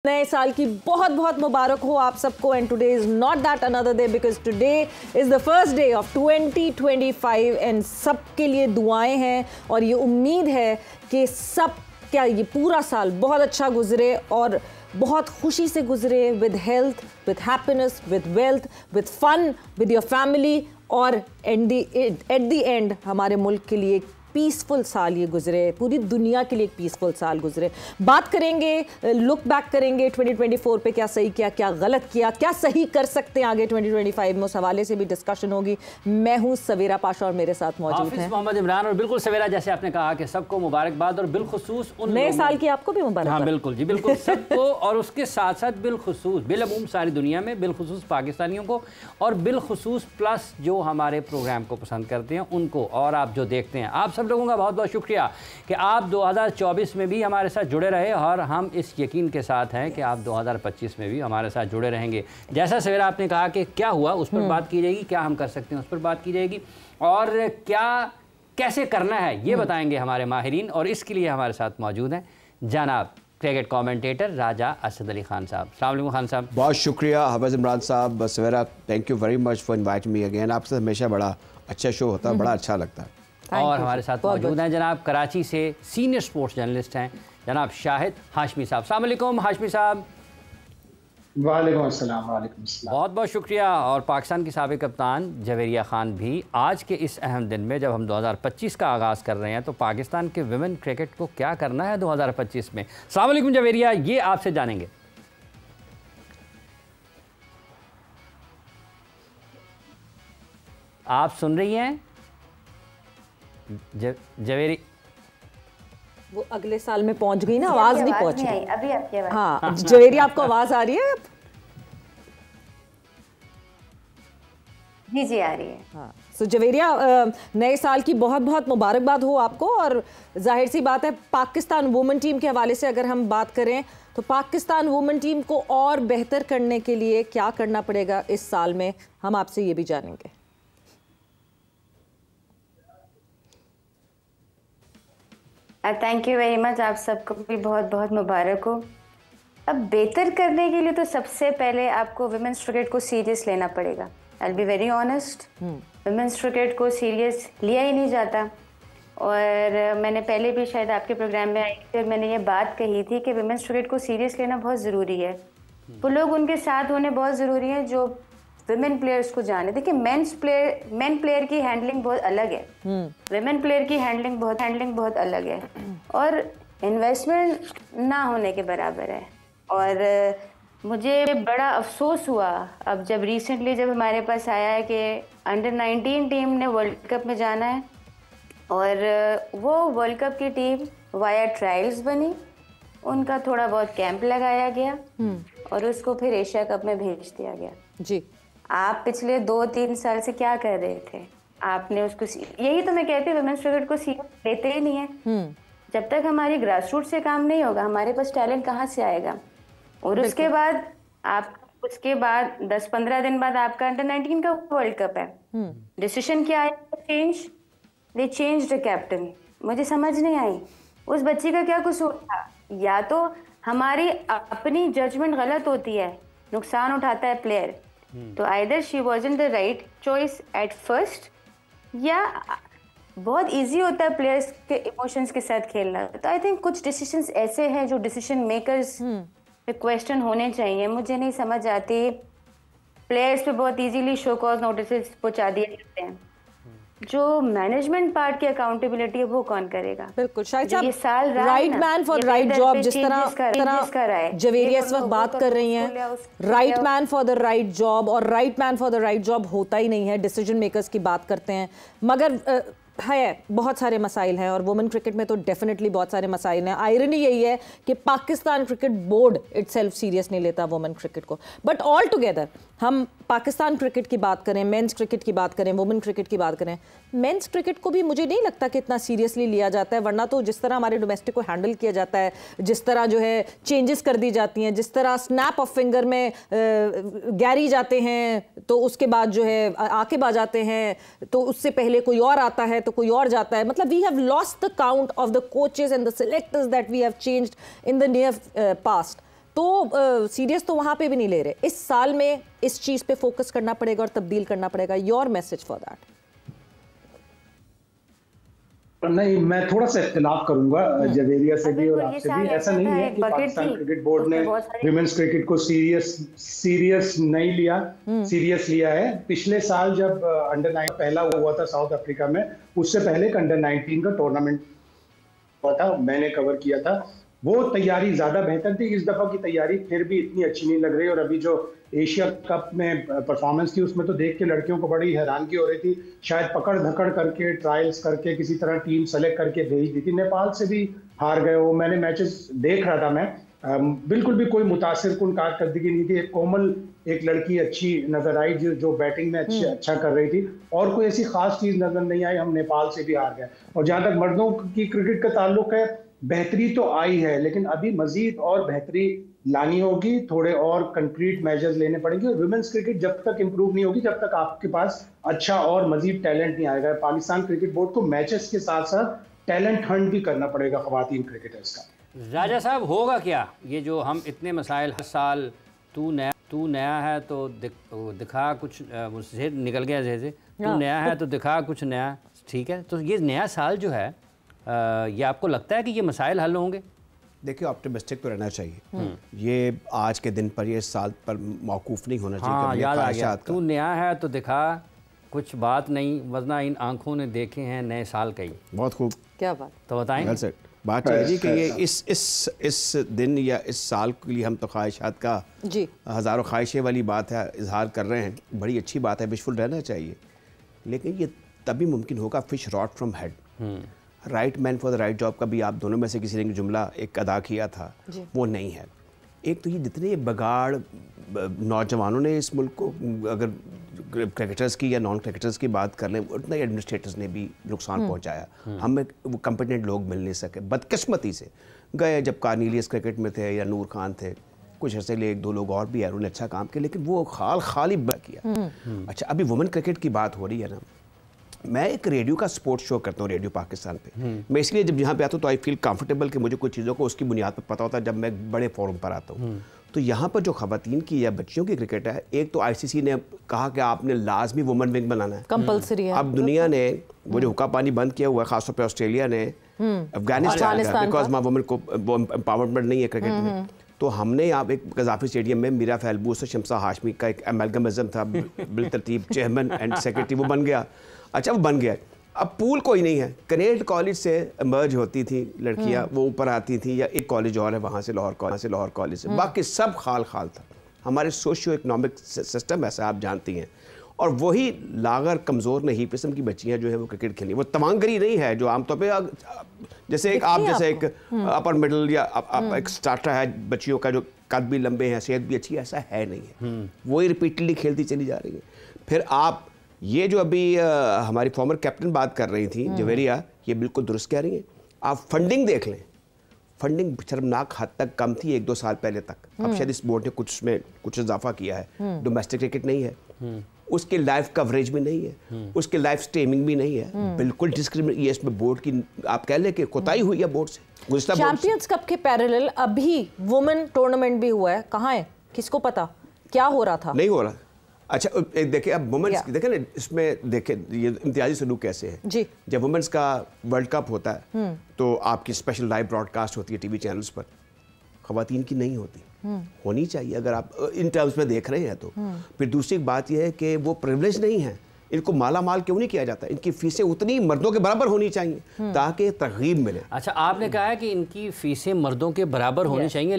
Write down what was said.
नए साल की बहुत बहुत मुबारक हो आप सबको। And today is not that another day because today is the first day of 2025 and सबके लिए दुआएं हैं और ये उम्मीद है कि सब क्या ये पूरा साल बहुत अच्छा गुजरे और बहुत खुशी से गुजरे, with health, with happiness, with wealth, with fun, with your family और एट द एंड हमारे मुल्क के लिए पीसफुल साल ये गुजरे, पूरी दुनिया के लिए एक पीसफुल साल गुजरे। बात करेंगे, लुक बैक करेंगे 2024 पे, क्या सही किया, क्या गलत किया, क्या सही कर सकते हैं आगे 2025 में, उस हवाले से भी डिस्कशन होगी। मैं हूं सवेरा पाशा और मेरे साथ मौजूद हैं मोहम्मद इमरान। और बिल्कुल सवेरा, जैसे आपने कहा कि सबको मुबारकबाद और बिलखुसूस उन नए साल की आपको भी मुबारक। हाँ बिल्कुल जी, बिल्कुल सबको और उसके साथ साथ बिलखुसूस बिलअमूम सारी दुनिया में, बिलखुसूस पाकिस्तानियों को और बिलखुसूस प्लस जो हमारे प्रोग्राम को पसंद करते हैं उनको, और आप जो देखते हैं, आप सब लोगों का बहुत बहुत शुक्रिया कि आप 2024 में भी हमारे साथ जुड़े रहे और हम इस यकीन के साथ हैं कि आप 2025 में भी हमारे साथ जुड़े रहेंगे। जैसा सवेरा आपने कहा कि क्या हुआ उस पर बात की जाएगी, क्या हम कर सकते हैं उस पर बात की जाएगी और क्या कैसे करना है ये बताएंगे हमारे माहिरीन। और इसके लिए हमारे साथ मौजूद हैं जनाब क्रिकेट कमेंटेटर राजा असद अली खान साहब। अस्सलाम वालेकुम खान साहब। बहुत शुक्रिया हफीज़ इमरान साहब। Sawera, thank you very much for inviting me again. आपसे हमेशा बड़ा अच्छा शो होता है, बड़ा अच्छा लगता है। और हमारे साथ मौजूद हैं जनाब कराची से सीनियर स्पोर्ट्स जर्नलिस्ट हैं जनाब शाहिद हाशमी साहब। अस्सलाम वालेकुम हाशमी साहब। वालेकुम अस्सलाम। वालेकुम अस्सलाम। बहुत बहुत शुक्रिया। और पाकिस्तान की साबिक कप्तान जवेरिया खान भी आज के इस अहम दिन में, जब हम 2025 का आगाज़ कर रहे हैं, तो पाकिस्तान के विमेन क्रिकेट को क्या करना है 2025 में। अस्सलाम वालेकुम जवेरिया, ये आपसे जानेंगे। आप सुन रही हैं जवेरी? वो अगले साल में पहुंच गई ना, आवाज नहीं पहुंच रही अभी आपकी आवाज। हाँ जवेरी, आपको आवाज आ रही है? जी जी आ रही है। हाँ, सो जवेरिया, नए साल की बहुत बहुत मुबारकबाद हो आपको। और जाहिर सी बात है, पाकिस्तान वुमेन टीम के हवाले से अगर हम बात करें तो पाकिस्तान वुमेन टीम को और बेहतर करने के लिए क्या करना पड़ेगा इस साल में, हम आपसे ये भी जानेंगे। Thank you very much. आप सबको भी बहुत बहुत मुबारक हो। अब बेहतर करने के लिए तो सबसे पहले आपको विमेंस क्रिकेट को सीरियस लेना पड़ेगा। I will be very honest, women's cricket को सीरियस लिया ही नहीं जाता। और मैंने पहले भी शायद आपके प्रोग्राम में आई थी और मैंने ये बात कही थी कि विमेंस क्रिकेट को सीरियस लेना बहुत ज़रूरी है। वो लोग उनके साथ होने बहुत ज़रूरी है जो विमेन प्लेयर्स को जाने। देखिए, मेन प्लेयर की हैंडलिंग बहुत अलग है, विमेन प्लेयर की हैंडलिंग बहुत अलग है और इन्वेस्टमेंट ना होने के बराबर है। और मुझे बड़ा अफसोस हुआ अब जब रिसेंटली जब हमारे पास आया है कि अंडर 19 टीम ने वर्ल्ड कप में जाना है और वो वर्ल्ड कप की टीम वाया ट्रायल्स बनी, उनका थोड़ा बहुत कैंप लगाया गया और उसको फिर एशिया कप में भेज दिया गया। जी, आप पिछले 2-3 साल से क्या कर रहे थे? आपने उसको, यही तो मैं कहती हूँ, विमेंस क्रिकेट को सीरियस लेते ही नहीं है। जब तक हमारी ग्रासरूट से काम नहीं होगा, हमारे पास टैलेंट कहाँ से आएगा? और उसके बाद आप, उसके बाद 10-15 दिन बाद आपका अंडर 19 का वर्ल्ड कप है। डिसीजन क्या आया? दे चेंज द कैप्टन। मुझे समझ नहीं आई उस बच्ची का क्या कसूर था। या तो हमारी अपनी जजमेंट गलत होती है, नुकसान उठाता है प्लेयर, तो either she wasn't the right choice at first, या बहुत इजी होता है प्लेयर्स के इमोशंस के साथ खेलना। तो आई थिंक कुछ डिसीजंस ऐसे हैं जो डिसीजन मेकर्स पे क्वेश्चन होने चाहिए। मुझे नहीं समझ आती, प्लेयर्स पे बहुत इजीली शो कॉज नोटिस पहुंचा दिए जाते हैं। जो मैनेजमेंट पार्ट की अकाउंटेबिलिटी है वो कौन करेगा? बिल्कुल शायद साहब, ये साल right man for right job, जिस तरह जवेरिया इस वक्त बात कर रही हैं, right man for the right job, और right man for the right job होता ही नहीं है। डिसीजन मेकर्स की बात करते हैं, मगर है बहुत सारे मसाइल हैं और वुमेन क्रिकेट में तो डेफिनेटली बहुत सारे मसाइल हैं। आयरनी यही है कि Pakistan cricket board itself serious नहीं लेता वुमेन क्रिकेट को। बट ऑल टुगेदर हम पाकिस्तान क्रिकेट की बात करें, मेंस क्रिकेट की बात करें, वुमेन क्रिकेट की बात करें, मेंस क्रिकेट को भी मुझे नहीं लगता कि इतना सीरियसली लिया जाता है। वरना तो जिस तरह हमारे डोमेस्टिक को हैंडल किया जाता है, जिस तरह जो है चेंजेस कर दी जाती हैं, जिस तरह स्नैप ऑफ फिंगर में गैरी जाते हैं तो उसके बाद जो है आकिब आ जाते हैं, तो उससे पहले कोई और आता है तो कोई और जाता है। मतलब we have lost the count of the coaches and the selectors that we have changed in the near past. तो सीरियस तो वहां पे भी नहीं ले रहे। इस साल में इस चीज पे फोकस करना पड़ेगा और तब्दील करना पड़ेगा। Your message for that? नहीं, मैं थोड़ा सा इख्तिलाफ करूंगा जवेरिया से भी और आपसे भी। ऐसा नहीं है कि पाकिस्तान क्रिकेट बोर्ड ने विमेंस क्रिकेट को सीरियस नहीं लिया, सीरियस लिया है। पिछले साल जब अंडर 9 पहला हुआ था साउथ अफ्रीका में, उससे पहले एक अंडर 19 का टूर्नामेंट हुआ था, मैंने कवर किया था। वो तैयारी ज्यादा बेहतर थी। इस दफा की तैयारी फिर भी इतनी अच्छी नहीं लग रही। और अभी जो एशिया कप में परफॉर्मेंस थी उसमें तो देख के लड़कियों को बड़ी हैरानगी हो रही थी। शायद पकड़ धकड़ करके, ट्रायल्स करके, किसी तरह टीम सेलेक्ट करके भेज दी थी। नेपाल से भी हार गए वो। मैंने मैचेस देख रहा था मैं, बिल्कुल भी कोई मुतासिर कुन कारकर्दगी नहीं थी। एक कोमल एक लड़की अच्छी नजर आई जो बैटिंग में अच्छा कर रही थी, और कोई ऐसी खास चीज नजर नहीं आई। हम नेपाल से भी हार गए। और जहां तक मर्दों की क्रिकेट का ताल्लुक है, बेहतरी तो आई है, लेकिन अभी मजीद और बेहतरी लानी होगी। थोड़े और कंक्रीट मेजर्स लेने पड़ेंगे। और वुमेन्स क्रिकेट जब तक इंप्रूव नहीं होगी, जब तक आपके पास अच्छा और मजीद टैलेंट नहीं आएगा। पाकिस्तान क्रिकेट बोर्ड को मैचेस के साथ साथ टैलेंट हंट भी करना पड़ेगा खवातीन क्रिकेटर्स का। राजा साहब, होगा क्या ये जो हम इतने मसाइल हर साल, तू नया है तो दिखा कुछ, मुझसे निकल गया जैसे, तू नया है तो दिखा कुछ नया, ठीक है। तो ये नया साल जो है, ये आपको लगता है कि ये मसाइल हल होंगे? देखिए, ऑप्टिमिस्टिक तो रहना चाहिए। ये आज के दिन पर, ये इस साल पर मौकूफ़ नहीं होना चाहिए। हाँ, याद आ गया, तू नया है तो दिखा कुछ बात नहीं, वरना इन आंखों ने देखे हैं नए साल कई। बहुत खूब, क्या बात। तो बताएं। बात चाहिए कि ये इस दिन या इस साल के लिए हम तो ख्वाहिशात का जी हज़ारों ख्वाहिशें वाली बात है, इजहार कर रहे हैं। बड़ी अच्छी बात है, विशफुल रहना चाहिए। लेकिन ये तभी मुमकिन होगा, fish rot from head. Right man for the right job का भी आप दोनों में से किसी ने जुमला एक अदा किया था, वो नहीं है। एक तो ये जितने बगाड़ नौजवानों ने इस मुल्क को, अगर क्रिकेटर्स की या नॉन क्रिकेटर्स की बात कर लें, उतना ही एडमिनिस्ट्रेटर्स ने भी नुकसान पहुंचाया। हमें वो कम्पिटेंट लोग मिल नहीं सके। बदकिस्मती से गए जब कार्नीलियस क्रिकेट में थे या नूर खान थे, कुछ ऐसे लिए एक दो लोग और भी आए, उन्होंने अच्छा काम किया, लेकिन वो खाली किया। अच्छा, अभी वुमेन क्रिकेट की बात हो रही है ना, मैं एक रेडियो का स्पोर्ट्स शो करता हूँ रेडियो पाकिस्तान पे। मैं इसलिए जब यहाँ पे आता हूँ तो आई फील कंफर्टेबल कि मुझे कुछ चीज़ों को उसकी बुनियाद पर पता होता है जब मैं बड़े फोरम पर आता हूँ। तो यहाँ पर जो खवातीन की या बच्चियों की क्रिकेट है, एक तो आईसीसी ने कहा कि आपने लाजमी वुमेन विंग बनाना है, कंपल्सरी है। अब दुनिया ने वो जो हुक्का पानी बंद किया हुआ है, खासतौर पर ऑस्ट्रेलिया ने, अफगानिस्तान, बिकॉज वहाँ वुमेन को एम्पावरमेंट नहीं है क्रिकेट में। तो हमने यहाँ एक गजाफी स्टेडियम में मीरा फैलबूस और शमसा हाशमी का एक एमलगमिज्म था, बिलतरतीब चेयरमैन एंड सेक्रेटरी, वो बन गया। अच्छा, वो बन गया। अब पूल कोई नहीं है। कनेड कॉलेज से इमर्ज होती थी लड़कियां, वो ऊपर आती थी, या एक कॉलेज और है वहाँ से लाहौर कॉलेज से, बाकी सब खाल था। हमारे सोशियो इकनॉमिक सिस्टम ऐसा आप जानती हैं। और वही लागर कमज़ोर नहीं किस्म की बच्चियाँ जो है वो क्रिकेट खेली। वो तवांगरी नहीं है जो आमतौर पर जैसे एक आप जैसे एक अपर मिडल या एक स्टार्टर है बच्चियों का, जो कद भी लंबे हैं, सेहत भी अच्छी है, ऐसा है नहीं है। वही रिपीटडली खेलती चली जा रही है। फिर आप ये जो अभी हमारी फॉर्मर कैप्टन बात कर रही थी जवेरिया, ये बिल्कुल दुरुस्त कह रही हैं। आप फंडिंग देख लें, फंडिंग शर्मनाक हद तक कम थी 1-2 साल पहले तक। अब शायद इस बोर्ड ने कुछ इजाफा किया है। डोमेस्टिक क्रिकेट नहीं है, उसके लाइव कवरेज भी नहीं है, उसके लाइव स्ट्रीमिंग भी नहीं है। बिल्कुल डिस्क्रिमिनेट, ये इसमें बोर्ड की आप कह लें कि कोताही हुई है बोर्ड से। चैंपियंस कप के पैरेलल अभी वुमेन टूर्नामेंट भी हुआ है, कहाँ है, किसको पता क्या हो रहा था? नहीं हो रहा। अच्छा, देखिए अब वुमेन्स देखें ना, इसमें देखें ये इम्तियाजी सलूक कैसे है जी। जब वुमेन्स का वर्ल्ड कप होता है तो आपकी स्पेशल लाइव ब्रॉडकास्ट होती है टीवी चैनल्स पर, खवातीन की नहीं होती। होनी चाहिए अगर आप इन टर्म्स में देख रहे हैं तो। फिर दूसरी बात यह है कि वो प्रिविलेज नहीं है, इनको माला माल क्यों नहीं किया जाता? इनकी फीसें उतनी मर्दों के बराबर होनी चाहिए ताकि तरगीब मिले। अच्छा, आपने कहा है कि इनकी फीसें मर्दों के बराबर होनी चाहिए।